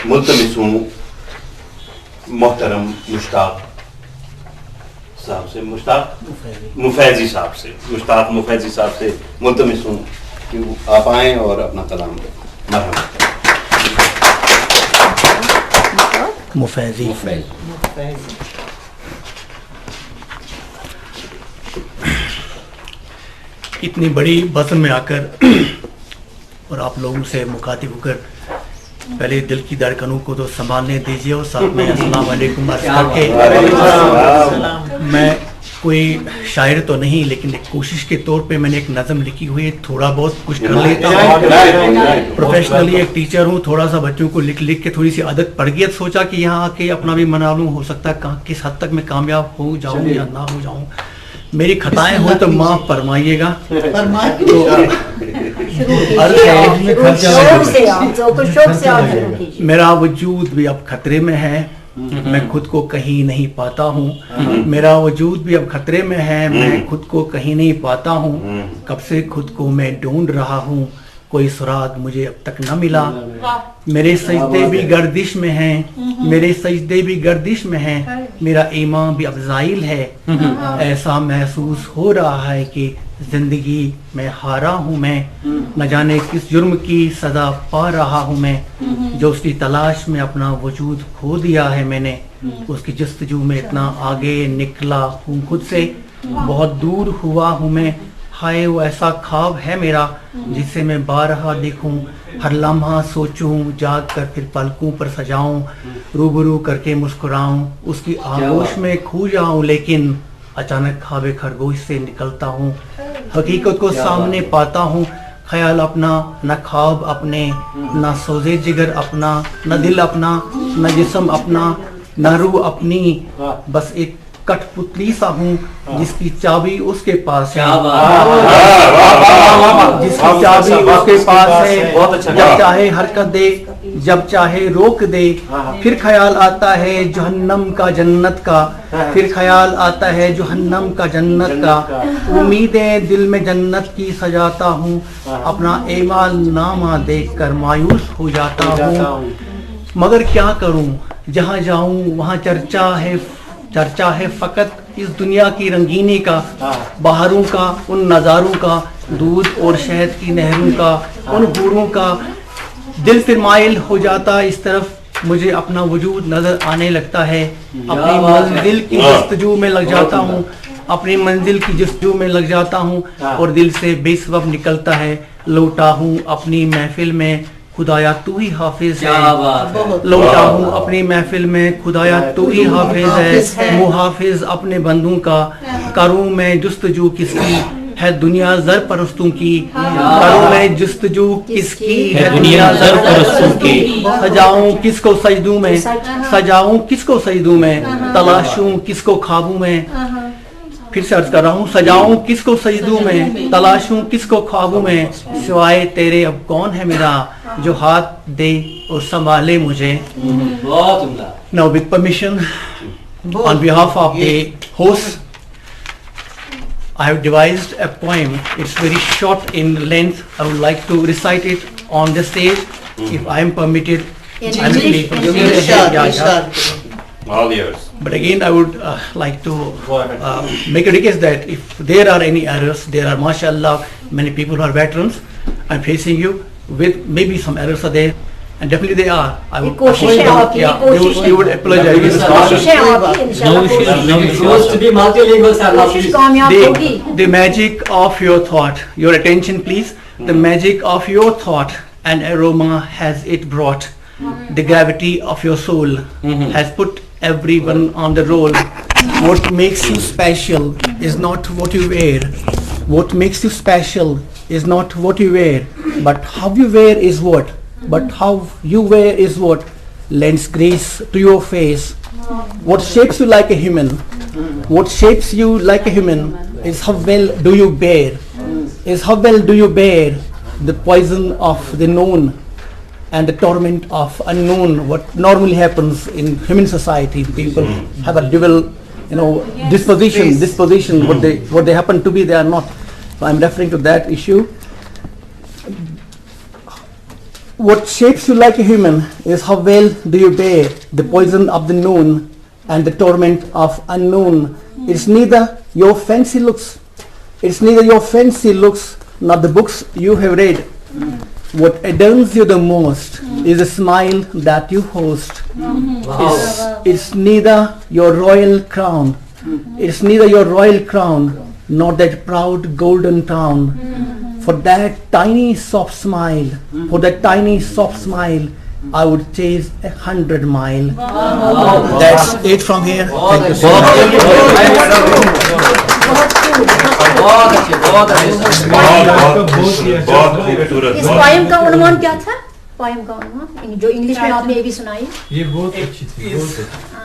ملتمس ہوں محترم مشتاق صاحب سے، مشتاق مفیضی صاحب سے، مشتاق مفیضی صاحب سے ملتمس ہوں کہ آپ آئیں اور اپنا کلام دیں. مرحبا. مفیضی. اتنی بڑی وزن میں آ کر اور آپ لوگوں سے مخاطب ہو کر پہلے دل کی دھڑکنوں کو تو سنبھالنے دیجیے اور ساتھ میں السلام علیکم عرض کر کے میں کوئی شاعر تو نہیں لیکن ایک کوشش کے طور پہ میں نے ایک نظم لکھی ہوئی ہے، تھوڑا بہت کچھ کر لیتا ہوں. پروفیشنلی ایک ٹیچر ہوں، تھوڑا سا بچوں کو لکھ لکھ کے تھوڑی سی عادت پڑ گئی، سوچا کہ یہاں آ کے اپنا بھی منا لوں، ہو سکتا ہے کس حد تک میں کامیاب ہو جاؤں یا نہ ہو جاؤں. میری خطائیں ہوں تو معاف فرمائیے گا. میرا وجود بھی اب خطرے میں ہے، میں خود کو کہیں نہیں پاتا ہوں. میرا وجود بھی اب خطرے میں ہے، میں خود کو کہیں نہیں پاتا ہوں. کب سے خود کو میں ڈھونڈ رہا ہوں، کوئی سراغ مجھے اب تک نہ ملا. میرے سجدے بھی گردش میں ہیں، میرے سجدے بھی گردش میں ہیں، میرا ایمان بھی اب زائل ہے. ایسا محسوس ہو رہا ہے کہ زندگی میں ہارا ہوں میں، نہ جانے کس جرم کی سزا پا رہا ہوں میں. جو اس کی تلاش میں اپنا وجود کھو دیا ہے میں نے، اس کی جستجو میں اتنا آگے نکلا ہوں خود سے، بہت دور ہوا ہوں میں. ہائے وہ ایسا خواب ہے میرا جسے میں بارہا دیکھوں، ہر لمحہ سوچوں، جاگ کر پھر پلکوں پر سجاؤں، روبرو کر کے مسکراؤں، اس کی آغوش میں کھو جاؤں. لیکن اچانک خواب خرگوش سے نکلتا ہوں، حقیقت کو سامنے پاتا ہوں. خیال اپنا نہ خواب اپنے، نہ سوزے جگر اپنا، نہ دل اپنا، نہ جسم اپنا، نہ روح اپنی. بس ایک کٹ پتلی سا ہوں جس کی چابی اس کے پاس ہے، جس کی چابی اس کے پاس ہے. جب چاہے حرکت دے، جب چاہے روک دے. پھر خیال آتا ہے جہنم کا جنت کا، پھر خیال آتا ہے جہنم کا جنت کا. امیدیں دل میں جنت کی سجاتا ہوں، اپنا اعمال نامہ دیکھ کر مایوس ہو جاتا ہوں. مگر کیا کروں، جہاں جاؤں وہاں چرچا ہے فقط اس دنیا کی رنگینی کا، بہاروں کا، ان نظاروں کا، دودھ اور شہد کی نہروں کا، ان حوروں کا. دل پھر مائل ہو جاتا اس طرف، مجھے اپنا وجود نظر آنے لگتا ہے. اپنی منزل کی جستجو میں لگ جاتا ہوں، اپنی منزل کی جستجو میں لگ جاتا ہوں اور دل سے بے سبب نکلتا ہے. لوٹا ہوں اپنی محفل میں، خدایا تو ہی حافظ ہے. لوٹا ہوں اپنی محفل میں، خدایا تو ہی حافظ ہے. محافظ اپنے بندوں کا، کروں میں جستجو کس کی ہے دنیا زر پرستوں کی. کروں میں جستجو کس کی ہے دنیا زر پرستوں کی. سجاؤں کس کو سجدوں میں، سجاؤں کس کو سجدوں میں، تلاشوں کس کو خوابوں میں. پھر سے عرض کر رہا ہوں، سجاؤں کس کو سجدوں میں، تلاشوں کس کو خوابوں میں. سوائے تیرے اب کون ہے میرا جو ہاتھ دے اور سنبھالے مجھے. Now with permission, on behalf of the host, I have devised a poem. It's very short in length. I would like to recite it on the stage, if I am permitted. All yours. But again, I would like to make a request that if there are any errors, there are, mashallah, many people who are veterans. I'm facing you with maybe some errors are there, and definitely they are. I would, they would apologize. The magic of your thought, your attention please. The magic of your thought, an aroma has it brought. The gravity of your soul has put everyone on the roll. What makes you special is not what you wear. What makes you special is not what you wear, but how you wear is what. But how you wear is what lends grace to your face. What shapes you like a human, what shapes you like a human is how well do you bear, is how well do you bear the poison of the known and the torment of unknown. What normally happens in human society, people have a dual, disposition. What they happen to be, they are not. So I'm referring to that issue. What shapes you like a human is how well do you bear the poison of the noon and the torment of unknown. It's neither your fancy looks, nor the books you have read. What adorns you the most is the smile that you host. It's neither your royal crown, nor that proud golden crown. For that tiny soft smile, I would chase 100 miles. That's it from here. Thank you so much. इस poem का उन्वान क्या था? Poem का उन्वान जो English में आपने ये भी सुनाई, ये बहुत अच्छी थी, बहुत अच्छी।